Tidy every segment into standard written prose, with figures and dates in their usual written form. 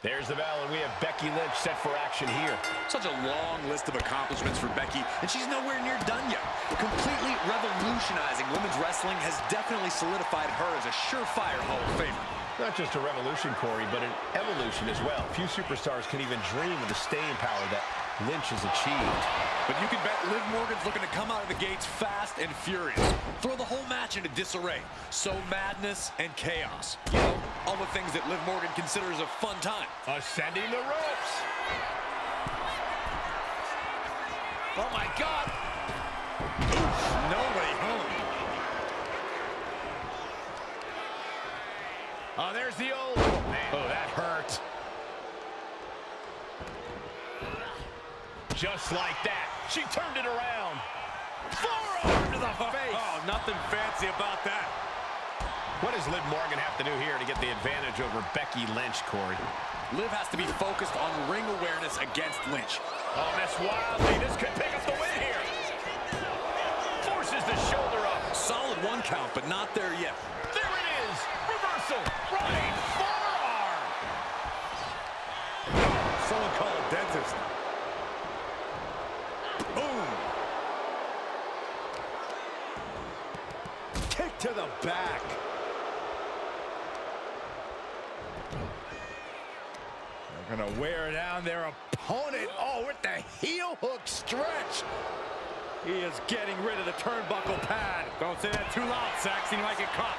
There's the bell, and we have Becky Lynch set for action here. Such a long list of accomplishments for Becky, and she's nowhere near done yet. Completely revolutionizing women's wrestling has definitely solidified her as a surefire Hall of Famer. Not just a revolution, Corey, but an evolution as well. Few superstars can even dream of the staying power that Lynch has achieved. But you can bet Liv Morgan's looking to come out of the gates fast and furious. Throw the whole match into disarray. Sow madness and chaos. You know, all the things that Liv Morgan considers a fun time. Ascending the ropes. Oh, my God. Oof, no way home. Oh, there's the old... Oh, man. Oh, that hurt. Just like that. She turned it around. Forearm to the face. Oh, nothing fancy about that. What does Liv Morgan have to do here to get the advantage over Becky Lynch, Corey? Liv has to be focused on ring awareness against Lynch. Oh, that's wildly. This could pick up the win here. Forces the shoulder up. Solid one count, but not there yet. There it is. Reversal. Right forearm. Someone call a dentist. Boom. Kick to the back. They're gonna wear down their opponent. Oh, with the heel hook stretch. He is getting rid of the turnbuckle pad. Don't say that too loud, Saxon. You might get caught.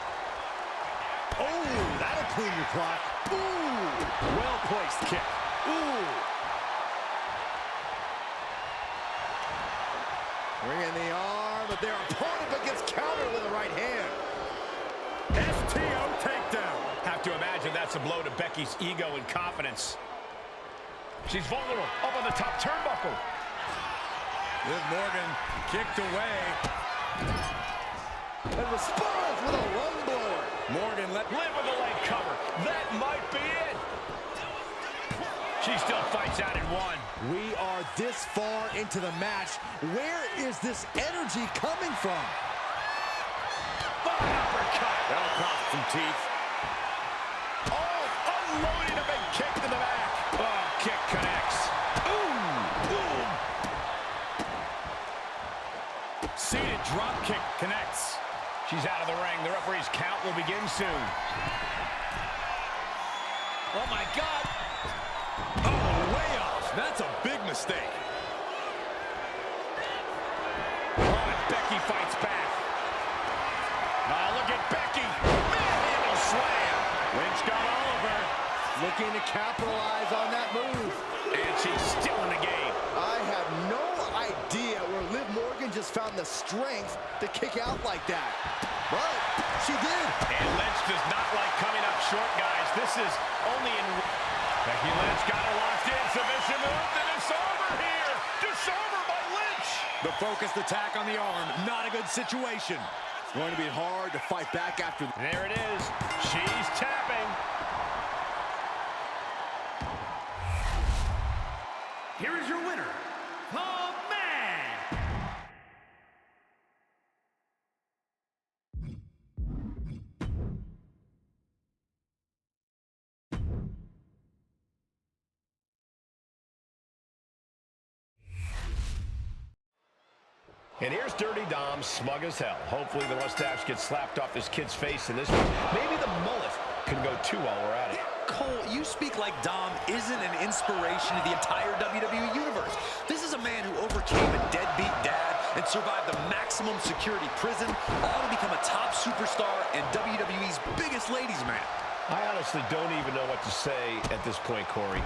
Oh, that'll clean your clock. Ooh, well-placed kick. Ooh. Bringing the arm of their opponent, but gets countered with a right hand. STO takedown. Have to imagine that's a blow to Becky's ego and confidence. She's vulnerable, up on the top turnbuckle. Liv Morgan kicked away. And responds with a run blower. Morgan let Liv with the leg cover. That might be it. She still fights out in one. We are this far into the match. Where is this energy coming from? Fine uppercut. That'll cost some teeth. Oh, unloading a big kick to the back. Oh, kick connects. Ooh, boom. Seated drop kick connects. She's out of the ring. The referee's count will begin soon. Oh, my God. Oh, way off. That's a big mistake. Oh, and Becky fights back. Oh, look at Becky. Manhandle slam. Lynch got all of her. Looking to capitalize on that move. And she's still in the game. I have no idea where Liv Morgan just found the strength to kick out like that. But she did. And Lynch does not like coming up short, guys. This is only in... Becky Lynch got a locked-in submission move. The disarmer here. Disarmer by Lynch. The focused attack on the arm. Not a good situation. It's going to be hard to fight back after. There it is. She's tapping. Here is your winner, the Man. And here's Dirty Dom, smug as hell. Hopefully the mustache gets slapped off this kid's face in this one. Maybe the mullet can go too while we're at it. Cole, you speak like Dom isn't an inspiration to the entire WWE Universe. This is a man who overcame a deadbeat dad and survived the maximum security prison, all to become a top superstar and WWE's biggest ladies' man. I honestly don't even know what to say at this point, Corey.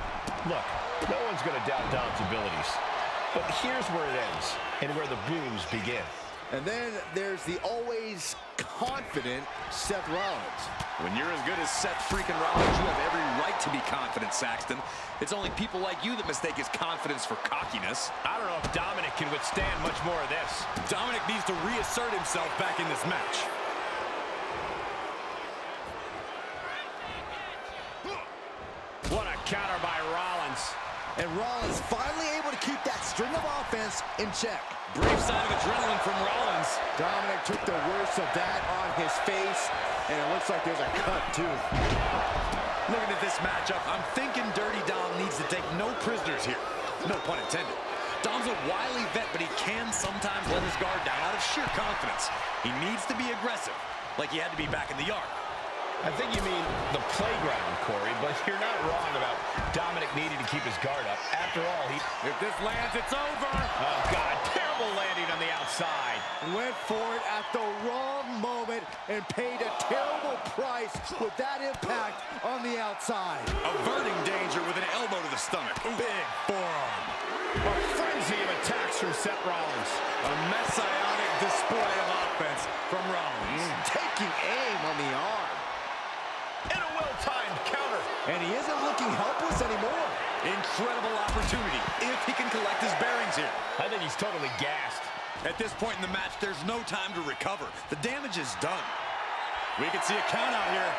Look, no one's going to doubt Dom's abilities. But here's where it ends and where the boos begin. And then there's the always confident Seth Rollins. When you're as good as Seth freaking Rollins, you have every right to be confident, Saxton. It's only people like you that mistake his confidence for cockiness. I don't know if Dominic can withstand much more of this. Dominic needs to reassert himself back in this match. What a counter by Rollins. And Rollins finally able to keep that string of offense in check. Brave sign of adrenaline from Rollins. Dominic took the worst of that on his face, and it looks like there's a cut, too. Looking at this matchup, I'm thinking Dirty Dom needs to take no prisoners here. No pun intended. Dom's a wily vet, but he can sometimes let his guard down out of sheer confidence. He needs to be aggressive, like he had to be back in the yard. I think you mean the playground, Corey, but you're not wrong about Dominic needing to keep his guard up. After all, If this lands, it's over. Oh, God, terrible landing on the outside. Went for it at the wrong moment and paid a terrible price with that impact on the outside. Averting danger with an elbow to the stomach. Big forearm. A frenzy of attacks from Seth Rollins. A messianic display of offense from Rollins. Taking aim on the arm. And a well-timed counter. And he isn't looking helpless anymore. Incredible opportunity if he can collect his bearings here. I think he's totally gassed. At this point in the match, there's no time to recover. The damage is done. We can see a count out here.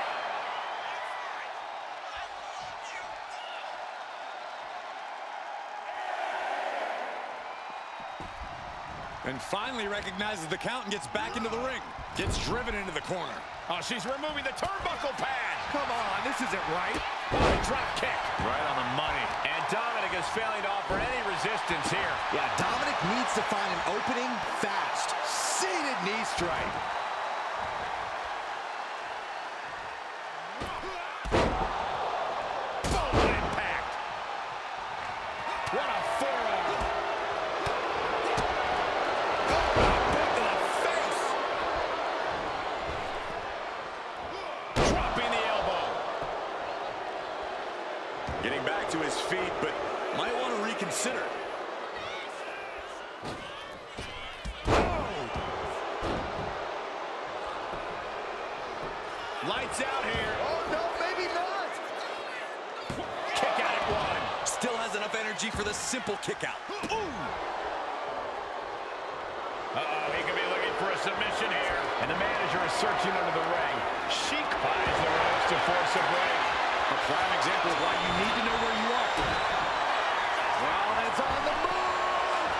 And finally recognizes the count and gets back into the ring. Gets driven into the corner. Oh, she's removing the turnbuckle pad. Come on, this isn't right. Oh, drop kick. Right on the money. And Dominic is failing to offer any resistance here. Yeah, Dominic needs to find an opening fast. Seated knee strike. Full impact. What a forearm. Boot to the face. Dropping the elbow. Getting back to his feet, but might want to reconsider. Lights out here. Oh, no, maybe not. Kick out at one. Still has enough energy for the simple kick out. Ooh! Uh-oh, he could be looking for a submission here. And the manager is searching under the ring. She climbs the ropes to force a break. A prime example of why you need to know where you are. Rollins on the move.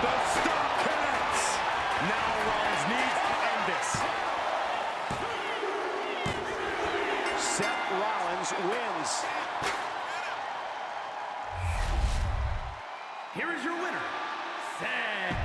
The stop connects. Now Rollins needs to end this. Seth Rollins wins. Here is your winner, Seth.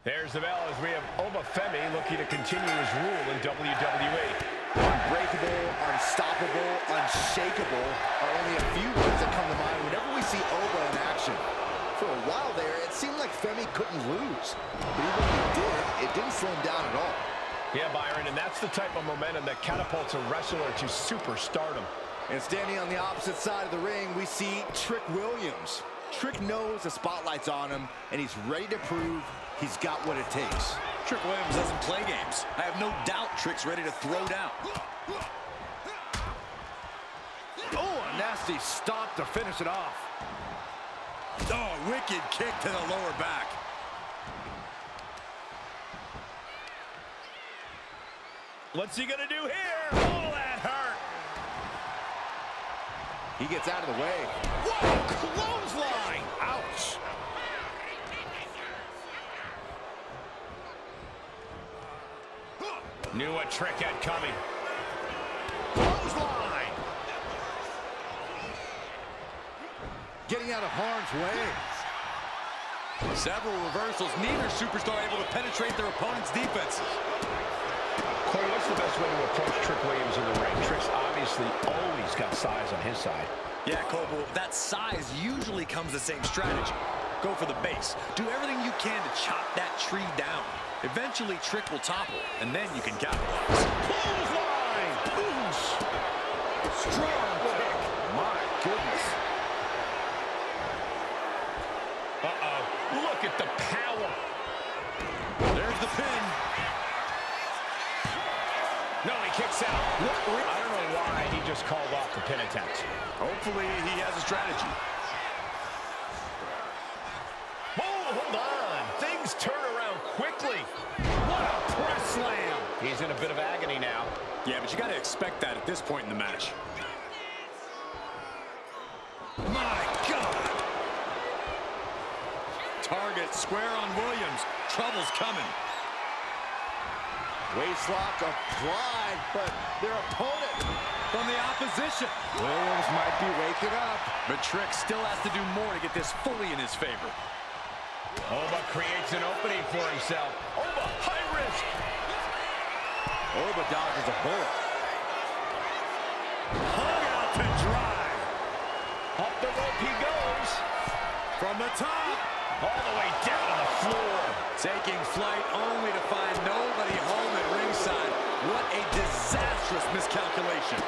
There's the bell as we have Obafemi looking to continue his rule in WWE. Unbreakable, unstoppable, unshakable are only a few words that come to mind whenever we see Oba in action. For a while there, it seemed like Femi couldn't lose. But even when he did, it didn't slow him down at all. Yeah, Byron, and that's the type of momentum that catapults a wrestler to superstardom. And standing on the opposite side of the ring, we see Trick Williams. Trick knows the spotlight's on him, and he's ready to prove he's got what it takes. Trick Williams doesn't play games. I have no doubt Trick's ready to throw down. Oh, a nasty stop to finish it off. Oh, wicked kick to the lower back. What's he gonna do here? Oh, that hurt. He gets out of the way. Whoa, clothesline. Ouch. Knew what Trick had coming. Clothesline. Getting out of harm's way. Several reversals. Neither superstar able to penetrate their opponent's defenses. Corey, what's the best way to approach Trick Williams in the ring? Trick's obviously always got size on his side. Yeah, Coble, that size usually comes the same strategy. Go for the base. Do everything you can to chop that tree down. Eventually, Trick will topple, and then you can capitalize. Clothesline! Strong kick. My goodness. Uh-oh. Look at the power. There's the pin. No, he kicks out. I don't know why he just called off the pin attempt. Hopefully, he has a strategy. Oh, hold on. Things turn around quickly. What a press slam. He's in a bit of agony now. Yeah, but you got to expect that at this point in the match. My God! Target square on Williams. Trouble's coming. Waistlock applied, but their opponent From the opposition. Williams might be waking up. But Trick still has to do more to get this fully in his favor. Oba creates an opening for himself. Oba, high risk. Oba dodges a bullet. Hung out to dry. Up the rope he goes. From the top. All the way down to the floor. Taking flight only to find nobody home at ringside. What a disastrous miscalculation.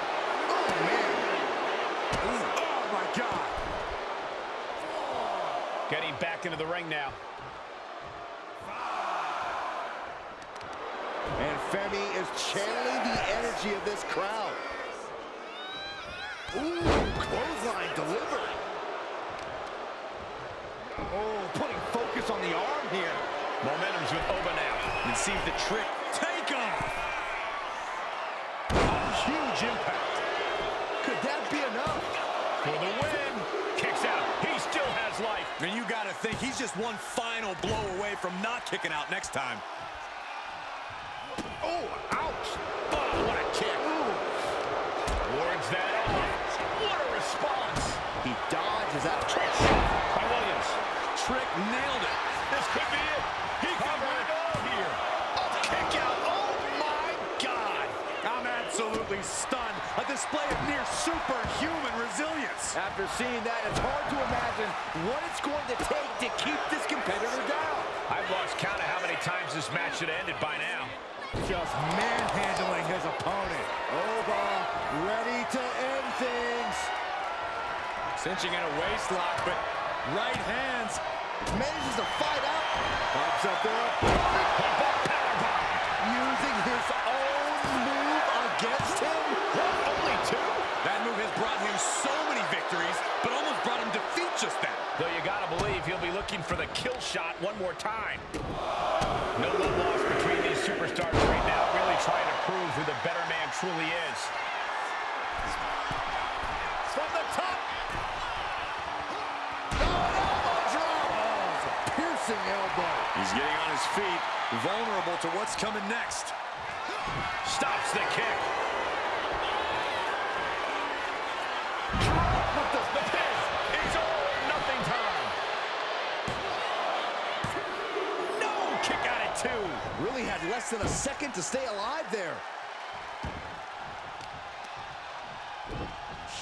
Oh, man. Oh, my God. Getting back into the ring now. And Femi is channeling the energy of this crowd. Ooh, clothesline delivered. Oh, putting focus on the arm here. Momentum's with Oba now. And see the Trick take off. Huge impact. Could that be enough? For the win. Kicks out. He still has life. And you got to think he's just one final blow away from not kicking out next time. Oh, ouch. Oh, what a kick. Wards that off. What a response. He dodges out. Trick shot by Williams. Trick nailed it. This could be it. He could win it all here. A kick out. Oh, my God. I'm absolutely stunned. A display of near superhuman resilience. After seeing that, it's hard to imagine what it's going to take to keep this competitor down. I've lost count of how many times this match should have ended by now. Just manhandling his opponent. Oba ready to end things. Cinching in a waist lock, but right hands. Manages to fight out. Pops up there. Using his own move against him. Only two? That move has brought him so many victories, but almost brought him defeat just then. Though you gotta believe he'll be looking for the kill shot one more time. No love lost between these superstars right now, really trying to prove who the better man truly is. From the top. Piercing elbow. He's getting on his feet, vulnerable to what's coming next. Stops the kick. The pin. It's all or nothing time. No, kick out at two. Really had less than a second to stay alive there.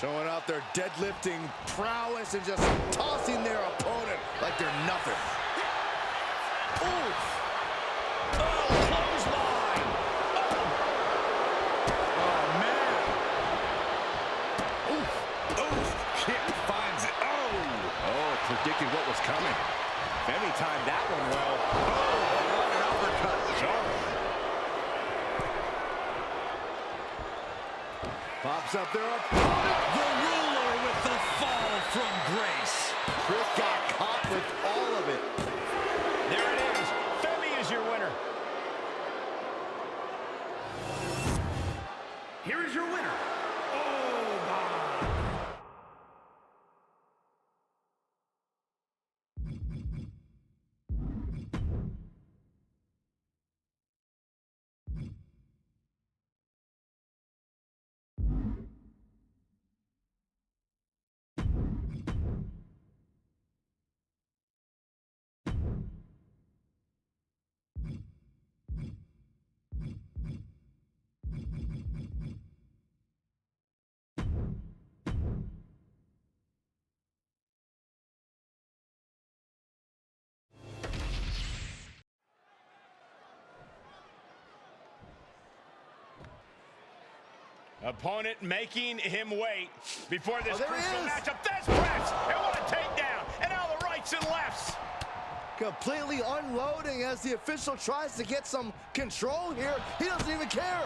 Showing off their deadlifting prowess and just tossing their opponent like they're nothing. Oof. Oh, clothesline. Oh, man. Oof. Oof. Kick finds it. Oh, predicted what was coming. Femi timed that one well. Oh, what an uppercut. Jarring. Pops up their opponent. The ruler with the fall from grace. Chris got caught with all of it. There it is. Femi is your winner. Here is your winner, Oba. Opponent making him wait before this crucial is. matchup. This press, and what a takedown. And now the rights and lefts. Completely unloading as the official tries to get some control here. He doesn't even care.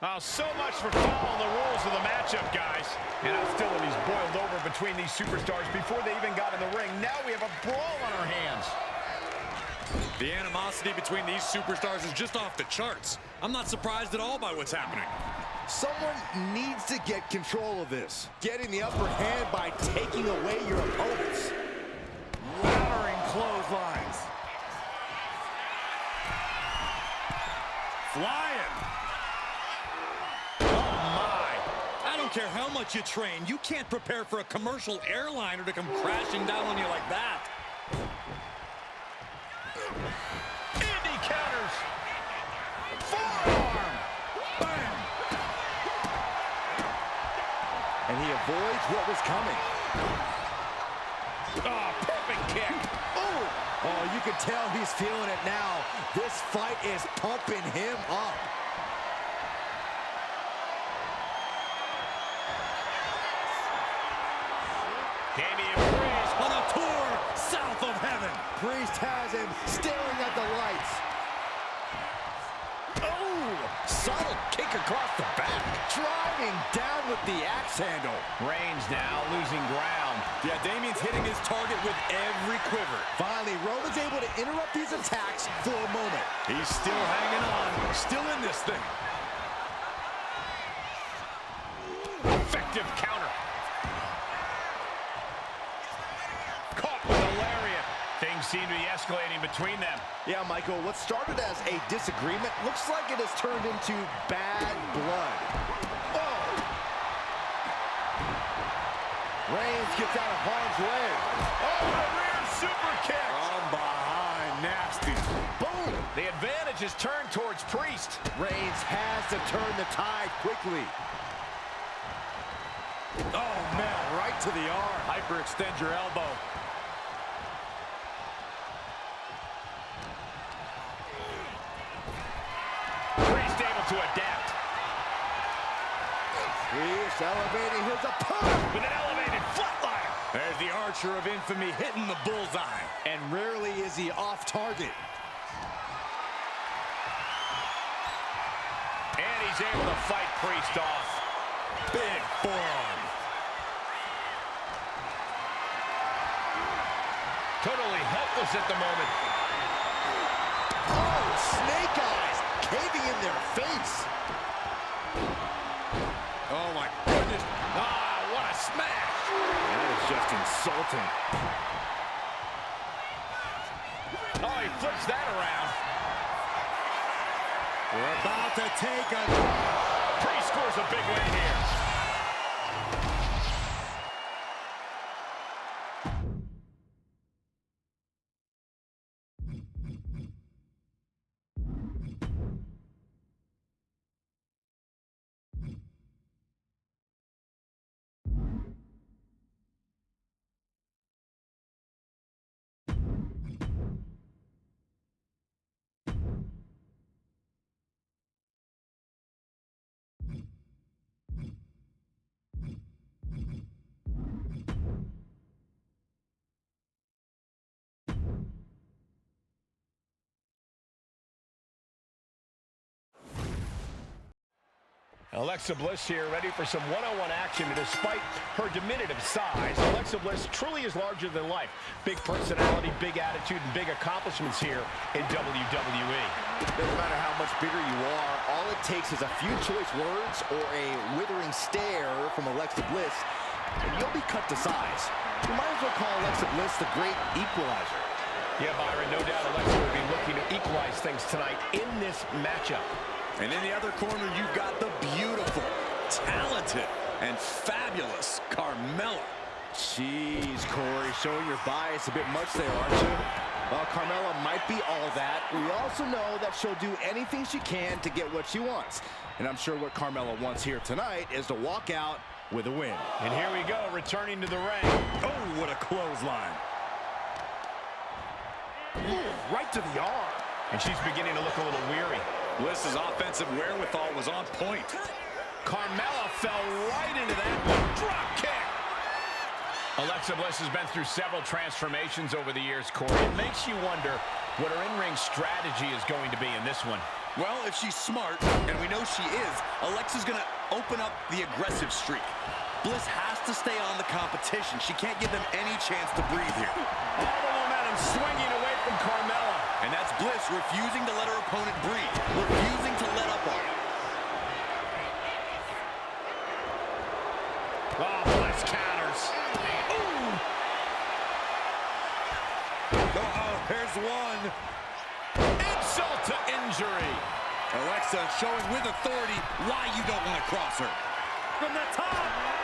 Oh, so much for following the rules of the matchup, guys. And hostility's boiled over between these superstars before they even got in the ring. Now we have a brawl on our hands. The animosity between these superstars is just off the charts. I'm not surprised at all by what's happening. Someone needs to get control of this. Getting the upper hand by taking away your opponents. Laddering clotheslines. Flying. I don't care how much you train, you can't prepare for a commercial airliner to come crashing down on you like that. Indy counters. Forearm. Bam. And he avoids what was coming. Oh, perfect kick. Oh, you can tell he's feeling it now. This fight is pumping him up. Damian Priest On a tour south of heaven. Priest has him staring at the lights. Oh, subtle kick across the back. Driving down with the axe handle. Reigns now losing ground. Yeah, Damian's hitting his target with every quiver. Finally, Roman's able to interrupt these attacks for a moment. He's still hanging on, still in this thing. Effective counter. Caught with a lariat. Things seem to be escalating between them. Yeah, Michael, what started as a disagreement looks like it has turned into bad blood. Oh! Reigns gets out of harm's way. Oh, a rear super kick. From behind, nasty. Boom! The advantage is turned towards Priest. Reigns has to turn the tide quickly. Oh, man, right to the arm. Hyperextend your elbow. Priest able to adapt. Priest elevating his opponent. With an elevated flatliner. There's the Archer of Infamy hitting the bullseye. And rarely is he off target. And he's able to fight Priest off. Big forearm. Totally helpless at the moment. Oh, snake eyes caving in their face. Oh, my goodness. Ah, what a smash. That is just insulting. Oh, he flips that around. We're about to take a... Priest scores a big win here. Alexa Bliss here, ready for some one-on-one action. And despite her diminutive size, Alexa Bliss truly is larger than life. Big personality, big attitude, and big accomplishments here in WWE. Doesn't matter how much bigger you are, all it takes is a few choice words or a withering stare from Alexa Bliss, and you'll be cut to size. You might as well call Alexa Bliss the great equalizer. Yeah, Byron, no doubt Alexa will be looking to equalize things tonight in this matchup. And in the other corner, you've got the beautiful, talented, and fabulous Carmella. Jeez, Corey, showing your bias a bit much there, aren't you? Well, Carmella might be all that. We also know that she'll do anything she can to get what she wants. And I'm sure what Carmella wants here tonight is to walk out with a win. And here we go, returning to the ring. Oh, what a clothesline. Ooh, right to the arm. And she's beginning to look a little weary. Bliss's offensive wherewithal was on point. Carmella fell right into that one. Drop kick. Alexa Bliss has been through several transformations over the years, Corey. It makes you wonder what her in-ring strategy is going to be in this one. Well, if she's smart, and we know she is, Alexa's going to open up the aggressive streak. Bliss has to stay on the competition. She can't give them any chance to breathe here. All the momentum swinging away from Carmella. And that's Bliss refusing to let her opponent breathe, refusing to let up on her. Oh, Bliss counters. Ooh. Oh, here's one. Insult to injury. Alexa showing with authority why you don't want to cross her. From the top.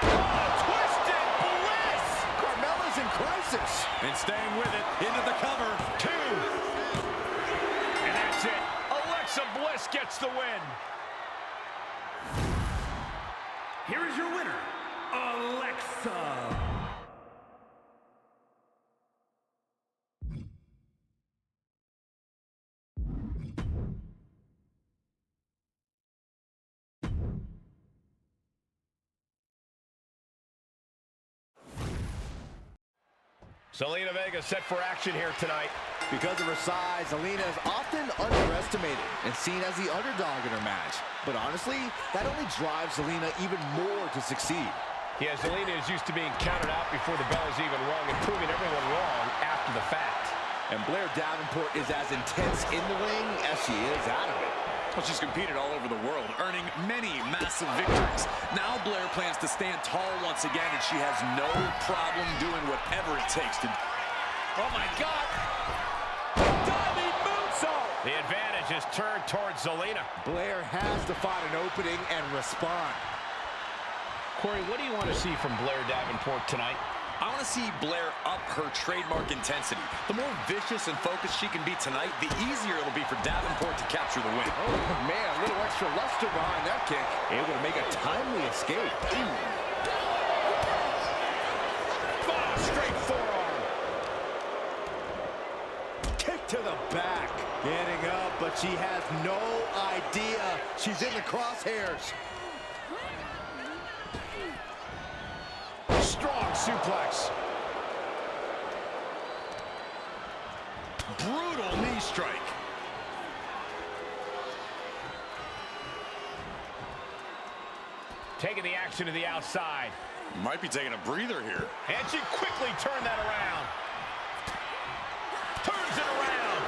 Oh, twisted Bliss. Carmella's in crisis. And staying with it into the cover. 2. And that's it. Alexa Bliss gets the win. Here is your winner, Alexa. Zelina Vega set for action here tonight. Because of her size, Zelina is often underestimated and seen as the underdog in her match. But honestly, that only drives Zelina even more to succeed. Yeah, Zelina is used to being counted out before the bell is even rung and proving everyone wrong after the fact. And Blair Davenport is as intense in the ring as she is out of it. Well, she's competed all over the world, earning many massive victories. Now Blair plans to stand tall once again, and she has no problem doing whatever it takes to... Oh, my God. Diving moonsault. The advantage is turned towards Zelina. Blair has to find an opening and respond. Corey, what do you want to see from Blair Davenport tonight? I want to see Blair up her trademark intensity. The more vicious and focused she can be tonight, the easier it'll be for Davenport to capture the win. Oh, man, a little extra luster behind that kick. Able to make a timely escape. Oh, straight forearm. Kick to the back. Getting up, but she has no idea she's in the crosshairs. Strong suplex. Brutal knee strike. Taking the action to the outside. Might be taking a breather here. And she quickly turned that around. Turns it around.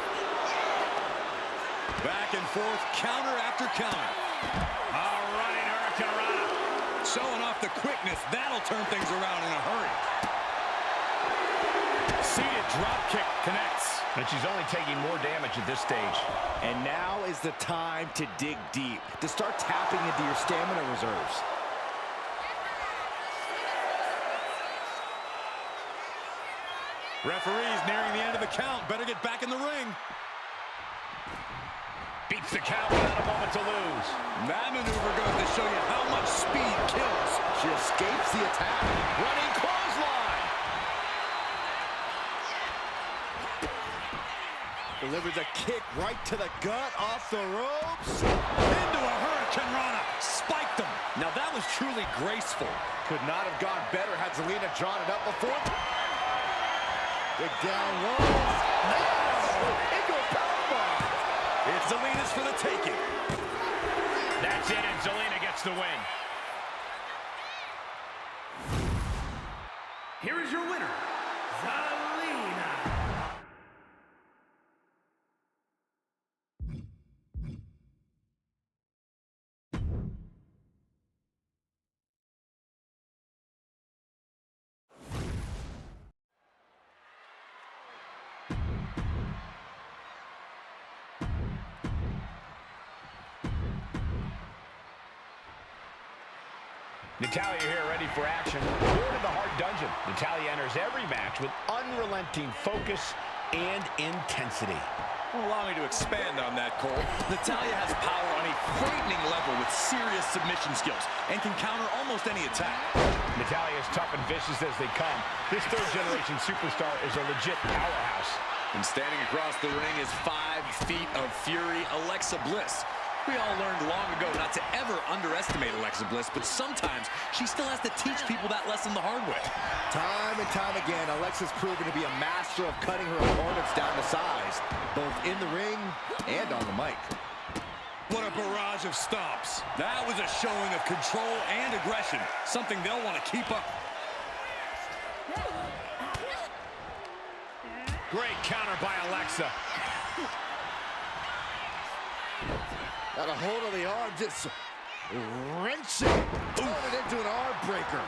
Back and forth, counter after counter. Running Hurricanrana. Showing off the quickness. That'll turn things around in a hurry. Seated drop kick connects. And she's only taking more damage at this stage. And now is the time to dig deep, to start tapping into your stamina reserves. Referee's nearing the end of the count. Better get back in the ring. Beats the count without a moment to lose. That maneuver goes to show you how much speed kills. She escapes the attack. Running clothesline. Delivers a kick right to the gut, off the ropes. Into a Hurricanrana. Spiked him. Now that was truly graceful. Could not have gone better had Zelina drawn it up before. Big down low. Into a powerbomb. It's Zelina's for the taking. That's it, and Zelina gets the win. Here is your winner, Zelina. Natalya here, ready for action. Lured to the Hard Dungeon. Natalya enters every match with unrelenting focus and intensity. Well, allow me to expand on that, Cole. Natalya has power on a frightening level with serious submission skills and can counter almost any attack. Natalya is tough and vicious as they come. This third-generation superstar is a legit powerhouse. And standing across the ring is 5 feet of fury, Alexa Bliss. We all learned long ago not to ever underestimate Alexa Bliss, but sometimes she still has to teach people that lesson the hard way. Time and time again, Alexa's proven to be a master of cutting her opponents down to size, both in the ring and on the mic. What a barrage of stomps. That was a showing of control and aggression, something they'll want to keep up. Great counter by Alexa. Got a hold of the arm, just wrenching, throwing it into an arm breaker.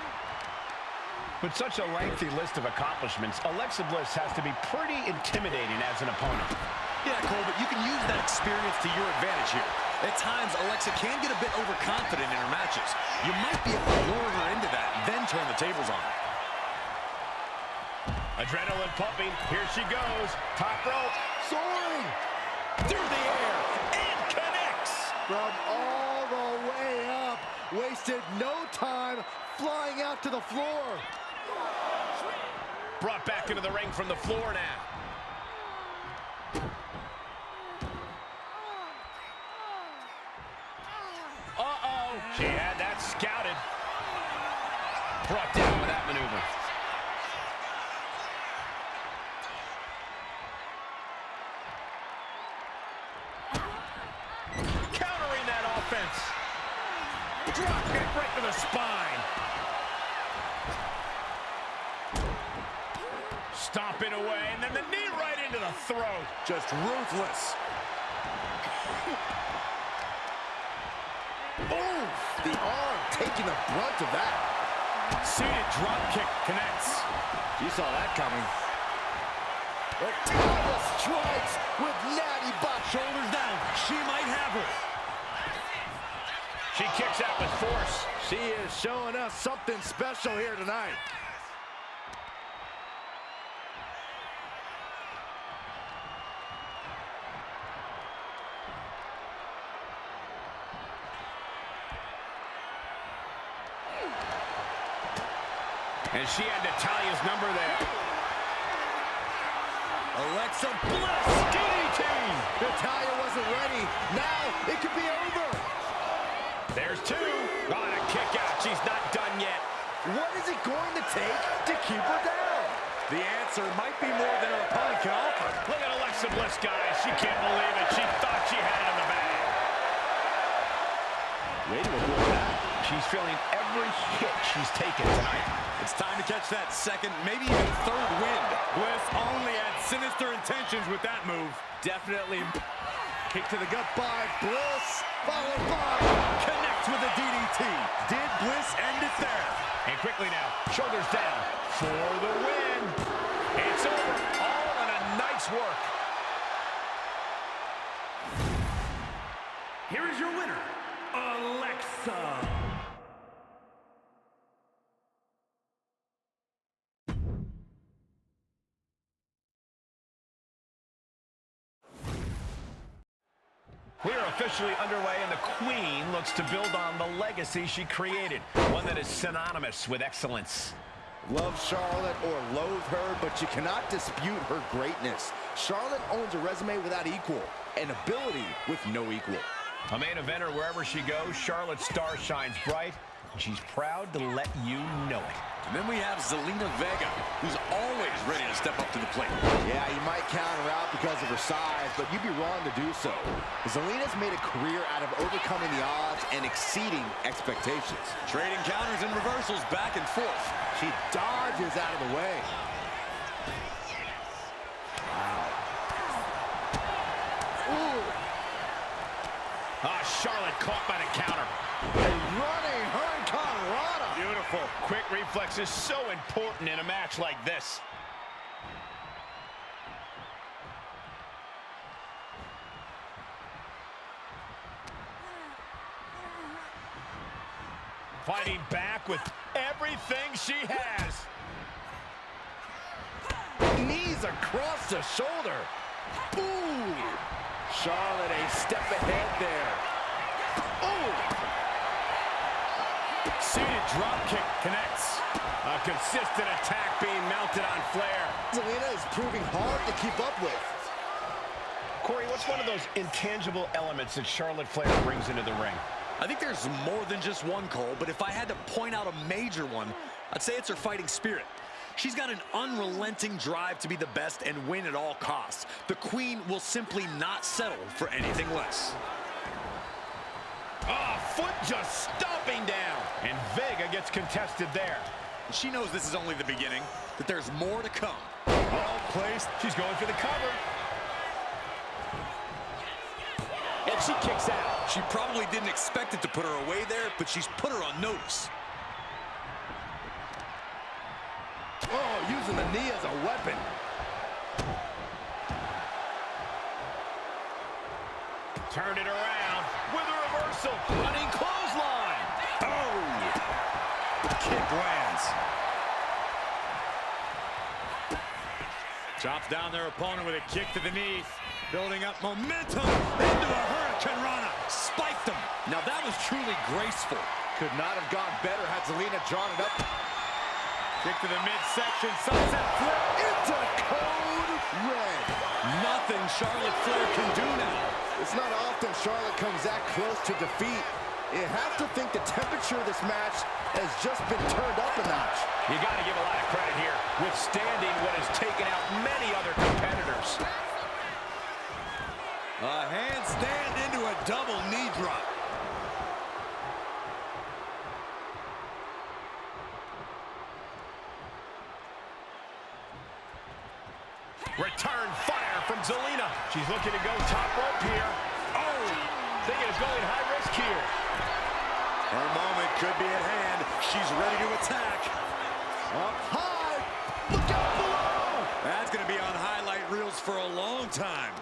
With such a lengthy list of accomplishments, Alexa Bliss has to be pretty intimidating as an opponent. Yeah, Cole, but you can use that experience to your advantage here. At times, Alexa can get a bit overconfident in her matches. You might be able to lure her into that, then turn the tables on her. Adrenaline pumping. Here she goes. Top rope. Soaring Through the air. And connects. from all the way up. Wasted no time flying out to the floor. Brought back into the ring from the floor now. Uh-oh. She had that scouted. Brought down with that maneuver. Countering that offense. Drop kick right to the spine. Stomping away, and then the knee right into the throat. Just ruthless. Ooh, the arm taking the brunt of that. Seated drop kick connects. You saw that coming. Natalia strikes with natty bot. Shoulders down. She might have her. She kicks out with force. She is showing us something special here tonight. And she had Natalia's number there. Alexa Bliss, DDT. Natalia wasn't ready. Now it could be over. There's two. On a kick out. She's not done yet. What is it going to take to keep her down? The answer might be more than her opponent can offer. Look at Alexa Bliss, guys. She can't believe it. She thought she had it in the bag. Way to avoid that. She's feeling every hit she's taken tonight. It's time to catch that second, maybe even third wind. Bliss only had sinister intentions with that move. Definitely. Kick to the gut by Bliss, followed by Connects with a DDT. Did Bliss end it there? And quickly now, shoulders down for the win. It's over. All in a nice work. Here is your winner, Alexa. We are officially underway, and the Queen looks to build on the legacy she created, one that is synonymous with excellence. Love Charlotte or loathe her, but you cannot dispute her greatness. Charlotte owns a resume without equal, and ability with no equal. A main eventer wherever she goes, Charlotte's star shines bright, and she's proud to let you know it. And then we have Zelina Vega, who's always ready to step up to the plate. Yeah, you might count her out because of her size, but you'd be wrong to do so. Zelina's made a career out of overcoming the odds and exceeding expectations. Trading counters and reversals back and forth. She dodges out of the way. Ooh. Charlotte caught by the counter. A running Hurricanrana. Beautiful. Quick reflexes, so important in a match like this. Fighting back with everything she has. Knees across the shoulder. Ooh. Charlotte a step ahead there. Ooh. Seated drop kick connects. A consistent attack being mounted on Flair. Zelina is proving hard to keep up with. Corey, what's one of those intangible elements that Charlotte Flair brings into the ring? I think there's more than just one, Cole, but if I had to point out a major one, I'd say it's her fighting spirit. She's got an unrelenting drive to be the best and win at all costs. The Queen will simply not settle for anything less. Foot just stomping down. And Vega gets contested there. She knows this is only the beginning, that there's more to come. Well placed. She's going for the cover. And she kicks out. She probably didn't expect it to put her away there, but she's put her on notice. Oh, using the knee as a weapon. Turned it around with a reversal. Running clothesline. Oh! Kick lands. Chops down their opponent with a kick to the knee. Building up momentum into a Hurricane Rana. Spiked him. Now that was truly graceful. Could not have gone better had Zelina drawn it up. Kick to the midsection. Sunset flip Into code red. Nothing Charlotte Flair can do now. It's not often Charlotte comes that close to defeat. You have to think the temperature of this match has just been turned up a notch. You got to give a lot of credit here, withstanding what has taken out many other competitors. A handstand into a double knee drop. Return fire from Zelina. She's looking to go top rope here. Oh, thinking of going high risk here. Her moment could be at hand. She's ready to attack. Up high. Look out below. That's going to be on highlight reels for a long time.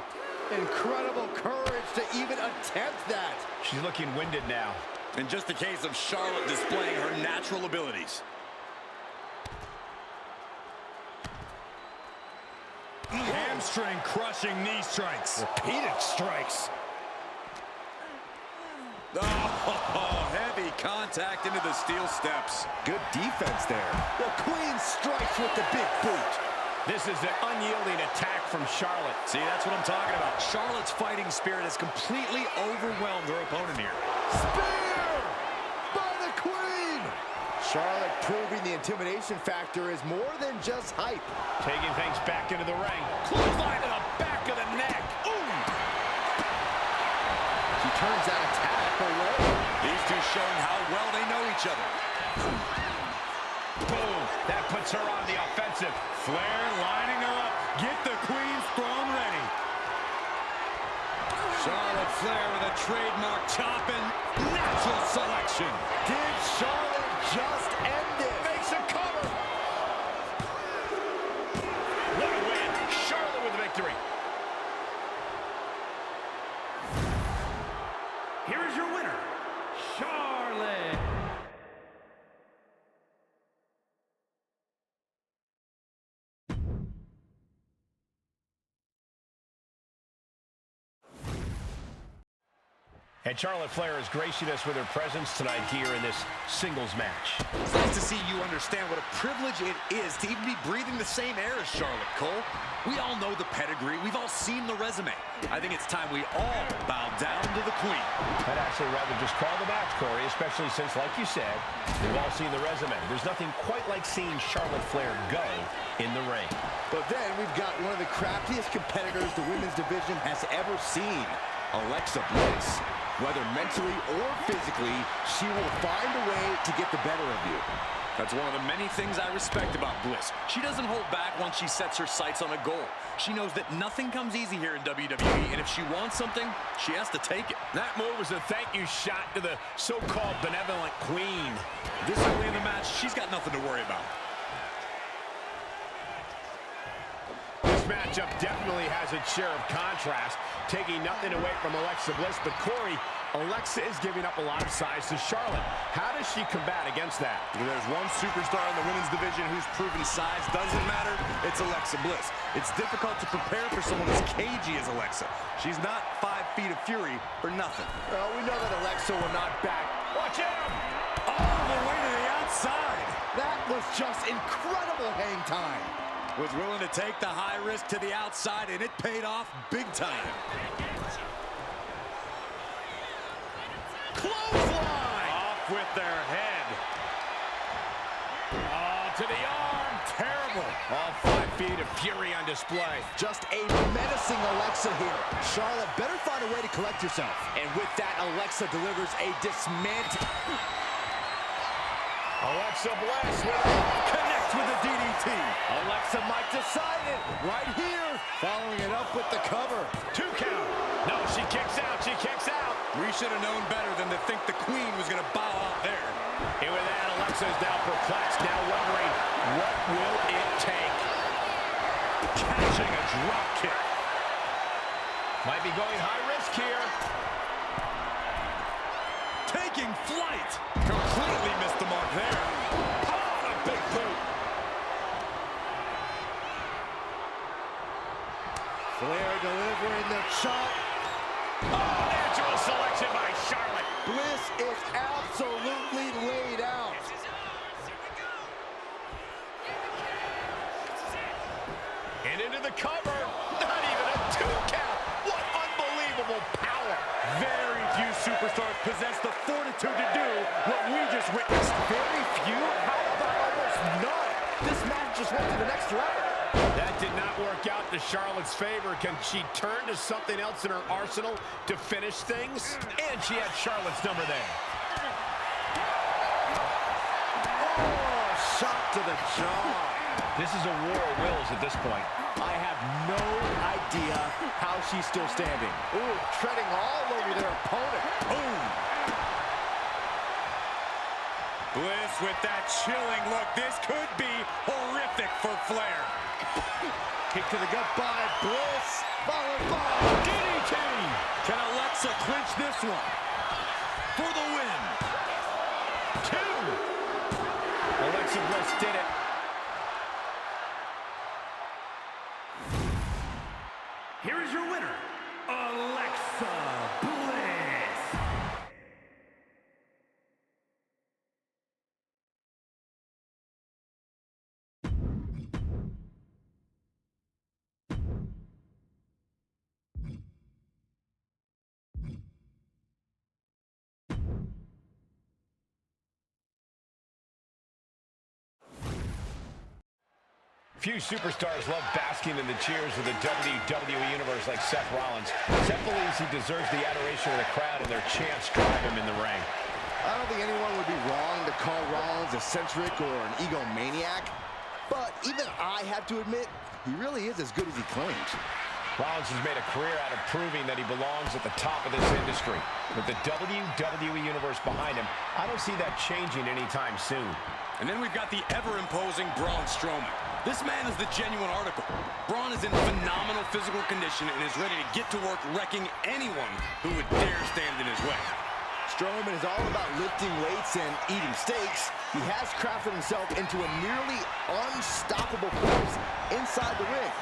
Incredible courage to even attempt that. She's looking winded now. In just a case of Charlotte displaying her natural abilities. Hamstring crushing knee strikes. Repeated strikes. Oh, heavy contact into the steel steps. Good defense there. The Queen strikes with the big boot. This is an unyielding attack from Charlotte. See, that's what I'm talking about. Charlotte's fighting spirit has completely overwhelmed her opponent here. Spear by the Queen. Charlotte proving the intimidation factor is more than just hype. Taking things back into the ring. Clothesline to the back of the neck. Ooh! She turns that attack away. These two showing how well they know each other. Boom! That puts her on the offensive. Flair lining her up. Get the Queen's throne ready. Charlotte Flair with a trademark chopping natural selection. Did Charlotte just end it? Makes a cover. What a win. Charlotte with the victory. Here is your winner, Charlotte. And Charlotte Flair is gracing us with her presence tonight here in this singles match. It's nice to see you understand what a privilege it is to even be breathing the same air as Charlotte, Cole. We all know the pedigree. We've all seen the resume. I think it's time we all bow down to the Queen. I'd actually rather just call the match, Corey, especially since, like you said, we've all seen the resume. There's nothing quite like seeing Charlotte Flair go in the ring. But then we've got one of the craftiest competitors the women's division has ever seen, Alexa Bliss. Whether mentally or physically, she will find a way to get the better of you. That's one of the many things I respect about Bliss. She doesn't hold back once she sets her sights on a goal. She knows that nothing comes easy here in WWE, and if she wants something, she has to take it. That move was a thank you shot to the so-called benevolent Queen. This early in the match, she's got nothing to worry about. This matchup definitely has its share of contrast, taking nothing away from Alexa Bliss. But Corey, Alexa is giving up a lot of size to Charlotte. How does she combat against that? If there's one superstar in the women's division who's proven size doesn't matter, it's Alexa Bliss. It's difficult to prepare for someone as cagey as Alexa. She's not 5 feet of fury for nothing. Well, we know that Alexa will not back. Watch out! All the way to the outside. That was just incredible hang time. Was willing to take the high risk to the outside, and it paid off big time. Clothesline! Off with their head. Oh, to the arm. Terrible. All 5 feet of fury on display. Just a menacing Alexa here. Charlotte, better find a way to collect yourself. And with that, Alexa delivers a dismantle. Alexa Bliss Connects with a DDT. Alexa might decide it right here. Following it up with the cover. 2 count. No, she kicks out. She kicks out. We should have known better than to think the Queen was going to bow out there. And with that, Alexa is now perplexed, now wondering, what will it take? Catching a drop kick. Might be going high risk here. Taking flight. Completely missed the mark there. Oh, a big boot. Flair delivering the chop. Oh, natural selection by Charlotte. Bliss is absolutely laid out. And into the cover. Not even a 2 count. What unbelievable power. Very few superstars possess the fortitude to do what we just witnessed. Very few? How about almost none? This match just went to the next level. That did not work out to Charlotte's favor. Can she turn to something else in her arsenal to finish things? And she had Charlotte's number there. Oh, shot to the jaw. This is a war of wills at this point. I have no idea how she's still standing. Ooh, treading all over their opponent. Boom. Bliss with that chilling look. This could be horrific for Flair. Kick to the gut by Bliss. Followed by DDT. Can Alexa clinch this one? For the win. 2. Alexa Bliss did it. Here is your winner, Alexa Bliss. Few superstars love basking in the cheers of the WWE Universe like Seth Rollins. Seth believes he deserves the adoration of the crowd and their chants drive him in the ring. I don't think anyone would be wrong to call Rollins eccentric or an egomaniac, but even I have to admit, he really is as good as he claims. Rollins has made a career out of proving that he belongs at the top of this industry. With the WWE Universe behind him, I don't see that changing anytime soon. And then we've got the ever-imposing Braun Strowman. This man is the genuine article. Braun is in phenomenal physical condition and is ready to get to work wrecking anyone who would dare stand in his way. Strowman is all about lifting weights and eating steaks. He has crafted himself into a nearly unstoppable force inside the ring.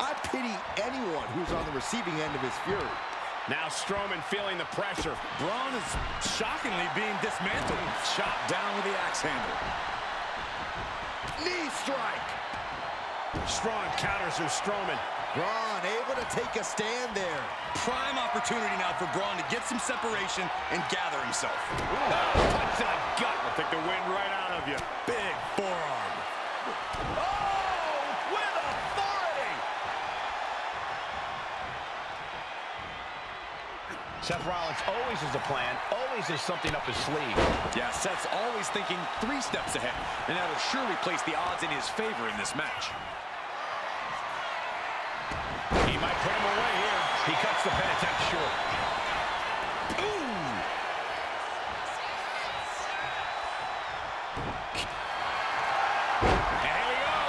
I pity anyone who's on the receiving end of his fury. Now Strowman feeling the pressure. Braun is shockingly being dismantled. Chopped down with the axe handle. Knee strike. Strong counters from Strowman. Braun able to take a stand there. Prime opportunity now for Braun to get some separation and gather himself. Punch to the gut. I'll take the wind right out of you. Big forearm. Oh, with authority. Seth Rollins always has a plan, always has something up his sleeve. Yeah, Seth's always thinking 3 steps ahead, and that will surely place the odds in his favor in this match. He might put him away here. He cuts the pin attempt short. Ooh! And here we go.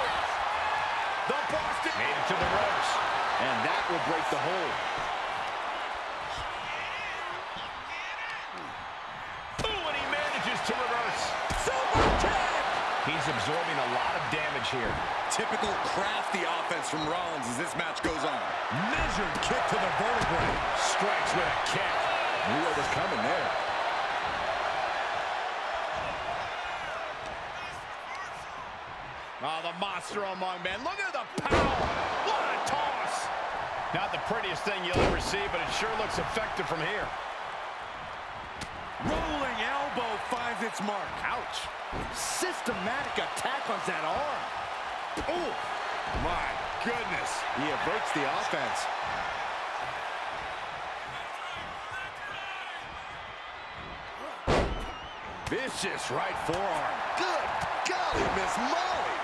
The Boston made it to the ropes. And that will break the hold. Ooh, and he manages to reverse. Super kick! He's absorbing a lot of damage here. Typical crafty offense from Rollins as this match goes on. Measured kick to the vertebrae. Strikes with a kick. Knew what was coming there. Oh, the monster among men. Look at the power. What a toss. Not the prettiest thing you'll ever see, but it sure looks effective from here. Rolling elbow finds its mark. Ouch. Systematic attack on that arm. Oh, my goodness. He averts the offense. Vicious right forearm. Good golly, Miss Molly.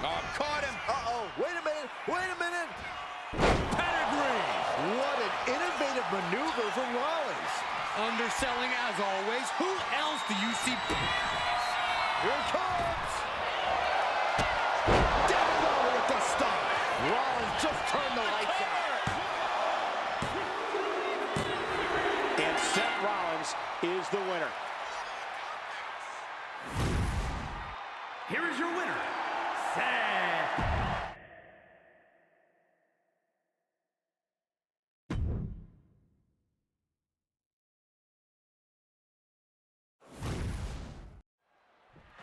Oh, caught him. Uh-oh, wait a minute, wait a minute. Pedigree. What an innovative maneuver from Rollins. Underselling as always. Who else do you see? Here it comes. Down low with the stop. Rollins just turned the lights out. And Seth Rollins is the winner. Here is your winner, Seth.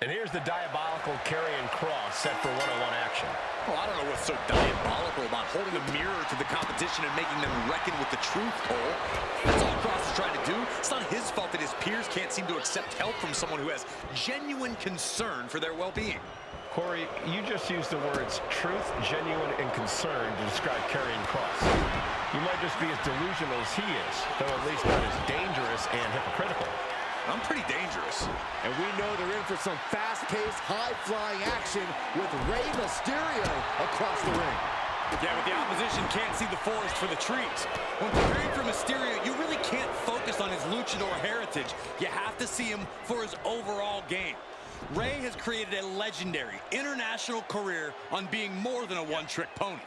And here's the diabolical Karrion Kross set for one-on-one action. Well, I don't know what's so diabolical about holding a mirror to the competition and making them reckon with the truth, Cole. That's all Kross is trying to do. It's not his fault that his peers can't seem to accept help from someone who has genuine concern for their well-being. Corey, you just used the words truth, genuine, and concern to describe Karrion Kross. You might just be as delusional as he is, though at least not as dangerous and hypocritical. I'm pretty dangerous. And we know they're in for some fast-paced, high-flying action with Rey Mysterio across the ring. Yeah, but the opposition can't see the forest for the trees. When preparing for Mysterio, you really can't focus on his luchador heritage. You have to see him for his overall game. Rey has created a legendary international career on being more than a one-trick pony.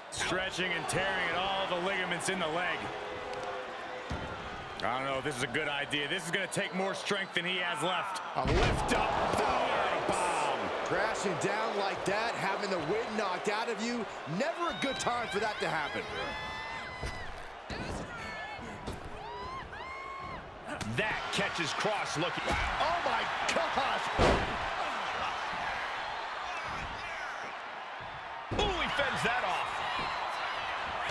Stretching and tearing at all the ligaments in the leg. I don't know if this is a good idea. This is going to take more strength than he has left. A lift up. Oh, bomb. Crashing down like that, having the wind knocked out of you, never a good time for that to happen. That catches Kross looking. Oh my gosh! Ooh, he fends that off.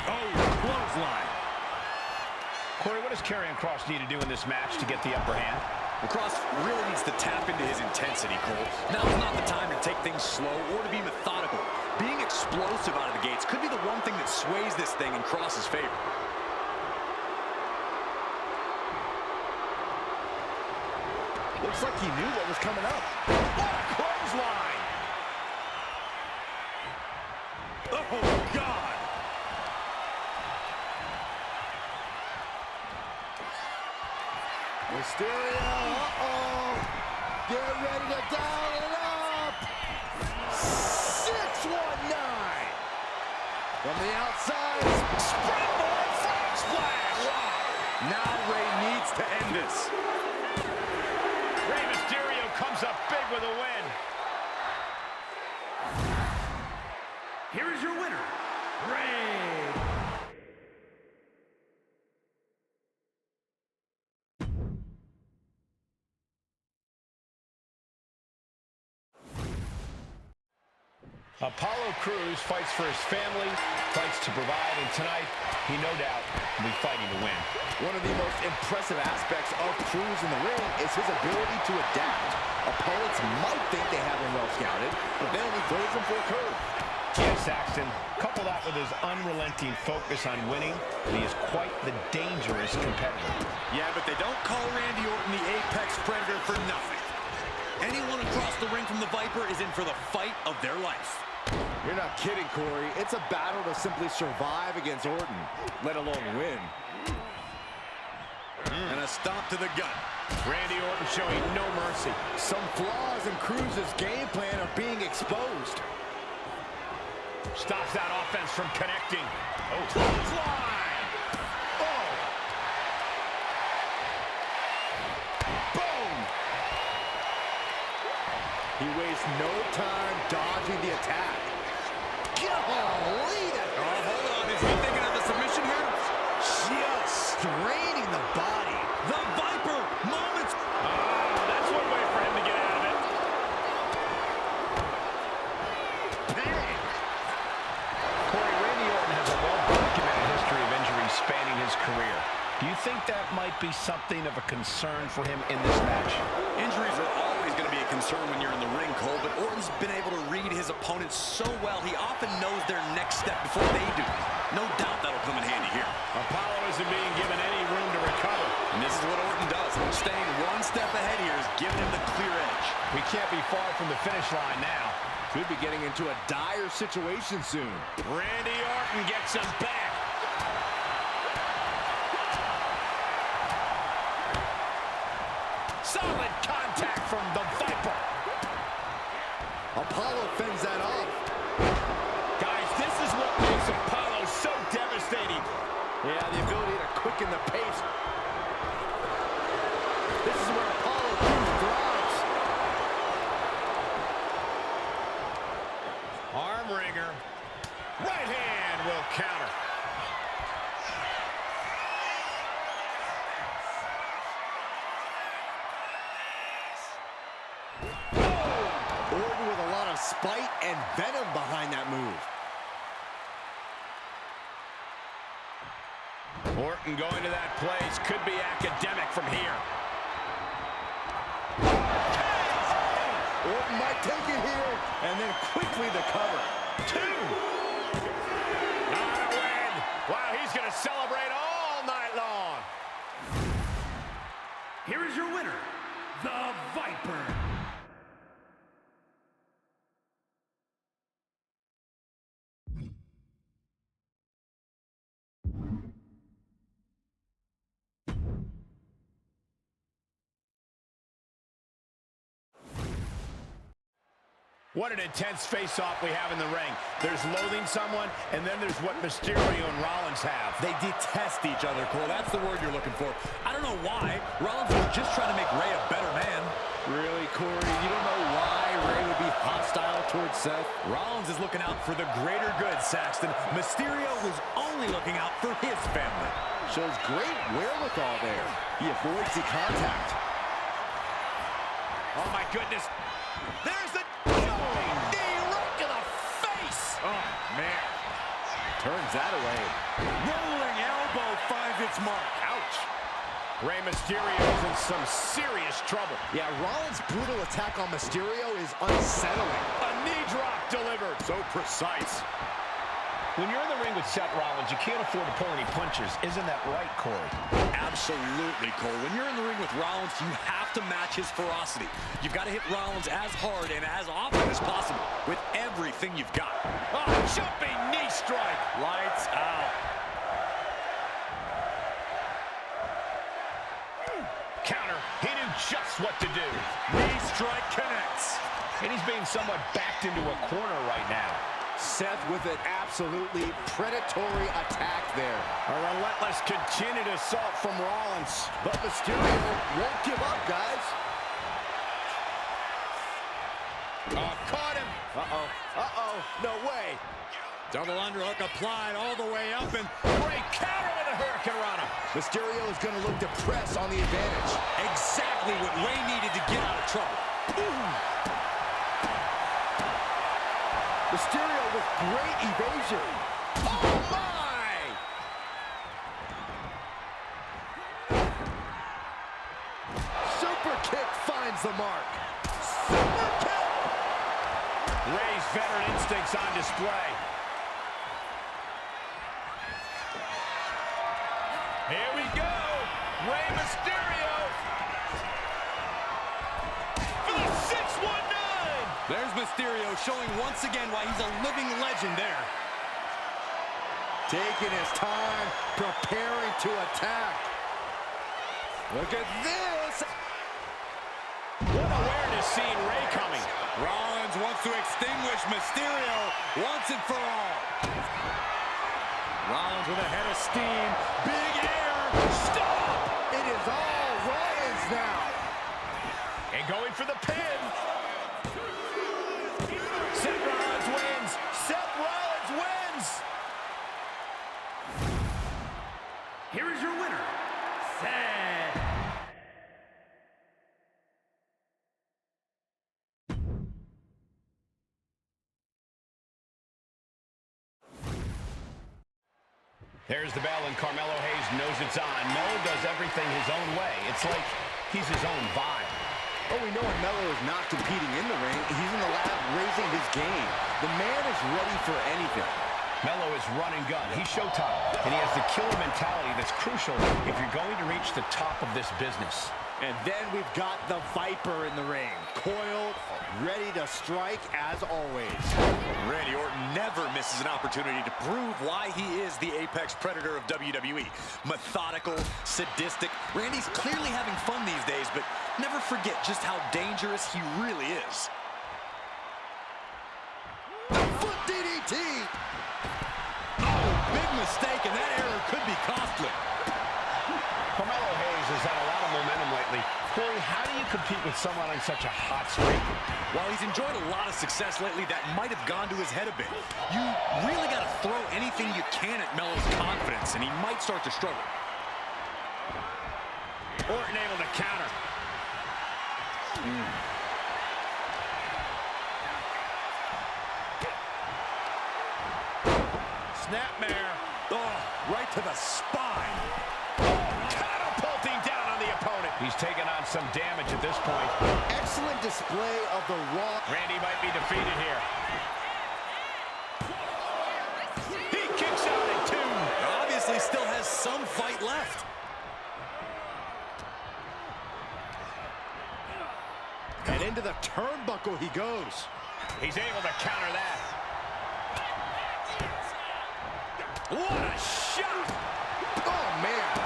Oh, clothesline. Corey, what does Karrion Kross need to do in this match to get the upper hand? Well, Kross really needs to tap into his intensity, Cole. Now's not the time to take things slow or to be methodical. Being explosive out of the gates could be the one thing that sways this thing in Kross's favor. Looks like he knew what was coming up. What a clothesline! Oh, God. Mysterio, uh-oh. Get ready to dial it up. 619. From the outside. Springboard frog splash! Now Rey needs to end this. Rey Mysterio comes up big with a win. Here is your winner, Rey. Apollo Crews fights for his family, fights to provide, and tonight, he no doubt will be fighting to win. One of the most impressive aspects of Crews in the ring is his ability to adapt. Opponents might think they have him well scouted, but then he throws them for a curve. Yes, Saxton, couple that with his unrelenting focus on winning, and he is quite the dangerous competitor. Yeah, but they don't call Randy Orton the Apex Predator for nothing. Anyone across the ring from the Viper is in for the fight of their life. You're not kidding, Corey. It's a battle to simply survive against Orton, let alone win. And a stomp to the gut. Randy Orton showing no mercy. Some flaws in Cruz's game plan are being exposed. Stops that offense from connecting. Oh, clothesline! Oh! Boom! He wastes no time dodging the attack. Golly! Oh, hold on. Is he thinking of the submission here? Just straining the body. The Viper! Moments! That's one way for him to get out of it. think that might be something of a concern for him in this match? Injuries are always going to be a concern when you're in the ring, Cole, but Orton's been able to read his opponents so well, he often knows their next step before they do. No doubt that'll come in handy here. Apollo isn't being given any room to recover. And this is what Orton does. Staying one step ahead here is giving him the clear edge. We can't be far from the finish line now. Could be getting into a dire situation soon. Randy Orton gets him back. Solid contact from the Viper. Apollo fends that off. Guys, this is what makes Apollo so devastating. Yeah, the ability to quicken the pace. This is where Apollo thrives. Arm wringer. Right hand will counter. Orton with a lot of spite and venom behind that move. Orton going to that place could be academic from here. Orton might take it here, and then quickly the cover. 2. Not a win. Wow, he's going to celebrate all night long. Here is your winner, the Viper. What an intense face-off we have in the ring. There's loathing someone, and then there's what Mysterio and Rollins have. They detest each other, Cole. That's the word you're looking for. I don't know why. Rollins was just trying to make Ray a better man. Really, Corey? You don't know why Ray would be hostile towards Seth? Rollins is looking out for the greater good, Saxton. Mysterio was only looking out for his family. Shows great wherewithal there. He avoids the contact. Oh, my goodness. There's the knee right to the face. Oh, man. Turns that away. Rolling elbow finds its mark. Ouch. Rey Mysterio's in some serious trouble. Yeah, Rollins' brutal attack on Mysterio is unsettling. A knee drop delivered. So precise. When you're in the ring with Seth Rollins, you can't afford to pull any punches. Isn't that right, Corey? Absolutely, Cole. When you're in the ring with Rollins, you have to match his ferocity. You've got to hit Rollins as hard and as often as possible with everything you've got. Oh, jumping knee strike. Lights out. Counter. He knew just what to do. Knee strike connects. And he's being somewhat backed into a corner right now. Seth with an absolutely predatory attack there. A relentless continued assault from Rollins. But Mysterio won't give up, guys. Oh, caught him. Uh-oh. Uh-oh. No way. Double underhook applied all the way up, and Great counter with a Hurricane Rana. Mysterio is going to look to press on the advantage. Exactly what Ray needed to get out of trouble. Ooh. Mysterio with great evasion. Oh, my! Super kick finds the mark. Super kick! Ray's veteran instincts on display. Here we go. Rey Mysterio. For the 619. There's Mysterio showing once again why he's a living legend there. Taking his time, preparing to attack. Look at this. What awareness seeing Ray coming. Rollins wants to extinguish Mysterio once and for all. Rollins with a head of steam. Big air. Stop! It is all Rollins now. And going for the pin. Seth Rollins wins. Seth Rollins wins. Here is your winner, Seth. There's the bell, and Carmelo Hayes knows it's on. Melo does everything his own way. It's like he's his own vibe. Oh, we know when Melo is not competing in the ring, he's in the lab raising his game. The man is ready for anything. Melo is run and gun. He's Showtime, and he has the killer mentality that's crucial if you're going to reach the top of this business. And then we've got the Viper in the ring, coiled, ready to strike as always. Randy Orton never misses an opportunity to prove why he is the apex predator of WWE. Methodical, sadistic. Randy's clearly having fun these days, but never forget just how dangerous he really is. Foot DDT! Oh, big mistake, and that error could be costly. Carmelo Hayes has had a lot of momentum lately. Corey, how do you compete with someone on such a hot streak? While he's enjoyed a lot of success lately, that might have gone to his head a bit. You really got to throw anything you can at Melo's confidence, and he might start to struggle. Orton able to counter. Snapmare. Oh, right to the spine. Catapulting down on the opponent. He's taken on some damage at this point. Excellent display of the Raw. Randy might be defeated here. He kicks out at 2. Obviously still has some fight left. And into the turnbuckle he goes. He's able to counter that. What a shot! Oh, man.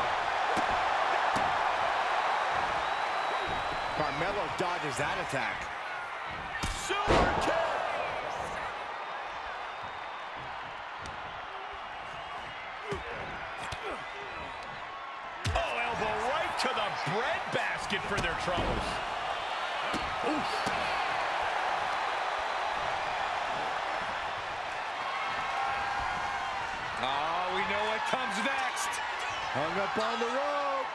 Carmelo dodges that attack. Super kick! Oh, elbow right to the breadbasket for their troubles. Oof. Oh, we know what comes next. Hung up on the rope.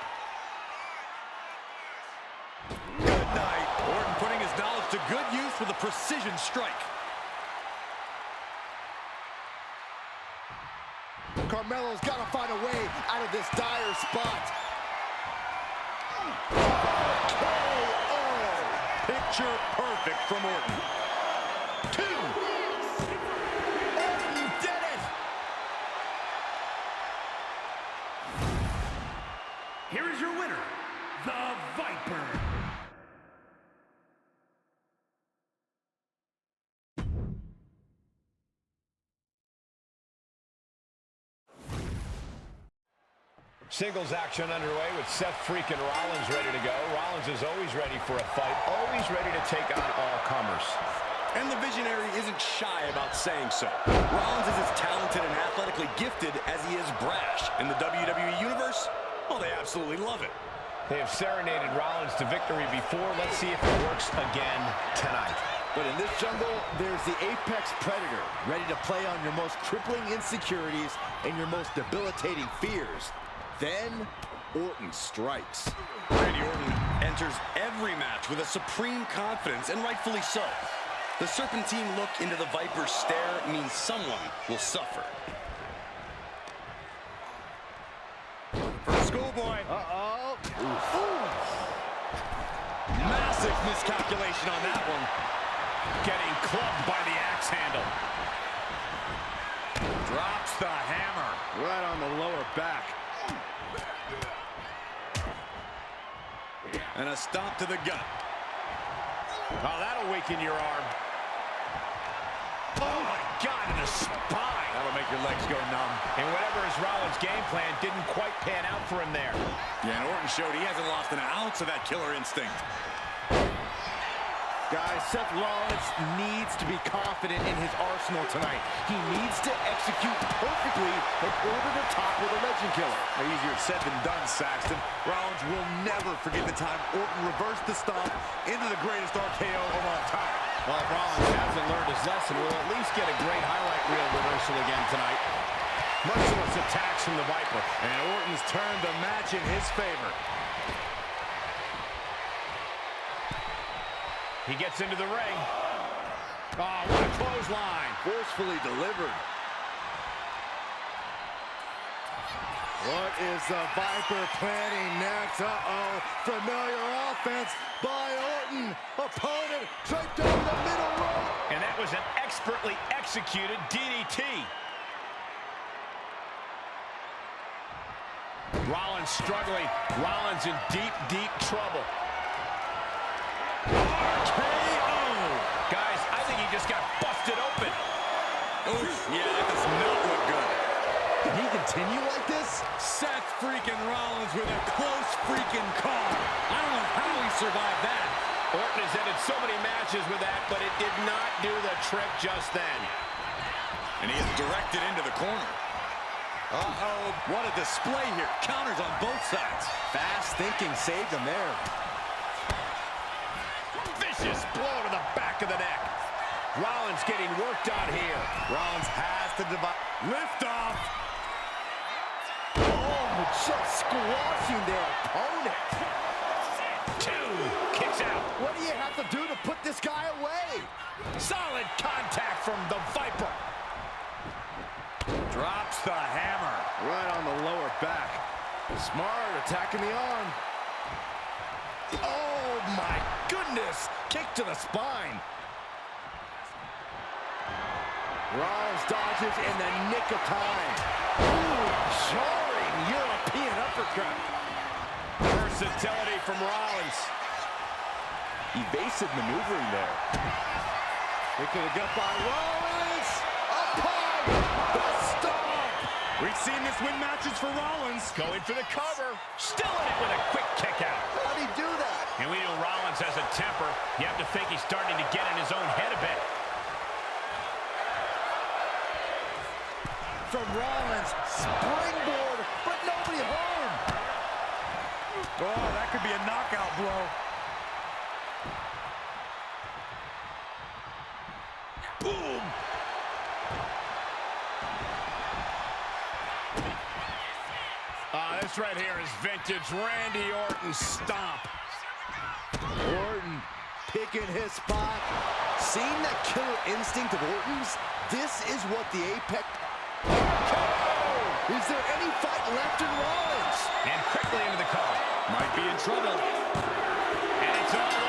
Good night. Orton putting his knowledge to good use with a precision strike. Carmelo's got to find a way out of this dire spot. KO. Picture perfect from Orton. 2. Orton did it. Here is your winner, the Viper. Singles action underway with Seth freaking Rollins ready to go. Rollins is always ready for a fight, always ready to take on all comers. And the Visionary isn't shy about saying so. Rollins is as talented and athletically gifted as he is brash. In the WWE Universe, well, they absolutely love it. They have serenaded Rollins to victory before. Let's see if it works again tonight. But in this jungle, there's the apex predator, ready to play on your most crippling insecurities and your most debilitating fears. Then, Orton strikes. Randy Orton enters every match with a supreme confidence, and rightfully so. The serpentine look into the Viper's stare means someone will suffer. For the schoolboy. Uh-oh. Massive miscalculation on that one. Getting clubbed by the axe handle. Drops the hammer. Right on the lower back. And a stomp to the gut. Oh, that'll weaken your arm. Oh, my God, in the spine. That'll make your legs go numb. And whatever his Rollins game plan didn't quite pan out for him there. Yeah, and Orton showed he hasn't lost an ounce of that killer instinct. Guys, Seth Rollins needs to be confident in his arsenal tonight. He needs to execute perfectly in order to topple the Legend Killer. Easier said than done, Saxton. Rollins will never forget the time Orton reversed the stomp into the greatest RKO of all time. Well, if Rollins hasn't learned his lesson, we'll at least get a great highlight reel reversal again tonight. Merciless attacks from the Viper. And Orton's turned the match in his favor. He gets into the ring. Oh, what a clothesline. Forcefully delivered. What is the Viper planning next? Uh-oh. Familiar offense by Orton. Opponent straight down the middle rope. And that was an expertly executed DDT. Rollins struggling. Rollins in deep, deep trouble. KO! Guys, I think he just got busted open. Oof, yeah, that does not look good. Can he continue like this? Seth freaking Rollins with a close freaking call. I don't know how he survived that. Orton has ended so many matches with that, but it did not do the trick just then. And he is directed into the corner. Uh-oh, what a display here. Counters on both sides. Fast thinking saved him there. Vicious blow to the back of the neck. Rollins getting worked on here. Rollins has to divide. Lift off. Oh, just squashing their opponent. 2, kicks out. What do you have to do to put this guy away? Solid contact from the Viper. Drops the hammer. Right on the lower back. Smart, attacking the arm. Oh, my goodness. Kick to the spine. Rollins dodges in the nick of time. Ooh, jarring European uppercut. Versatility from Rollins. Evasive maneuvering there. Kick to the gut by Rollins. Up high. The stomp. We've seen this win matches for Rollins. Going for the cover. Still in it with a quick kick out. How'd he do that? And we know Rollins has a temper. You have to think he's starting to get in his own head a bit. From Rollins, springboard, but nobody home. Oh, that could be a knockout blow. Boom. This right here is vintage Randy Orton stomp. Orton picking his spot. Seeing that killer instinct of Orton's, this is what the Apex... Is there any fight left in Rollins? And quickly into the cover. Might be in trouble. And it's all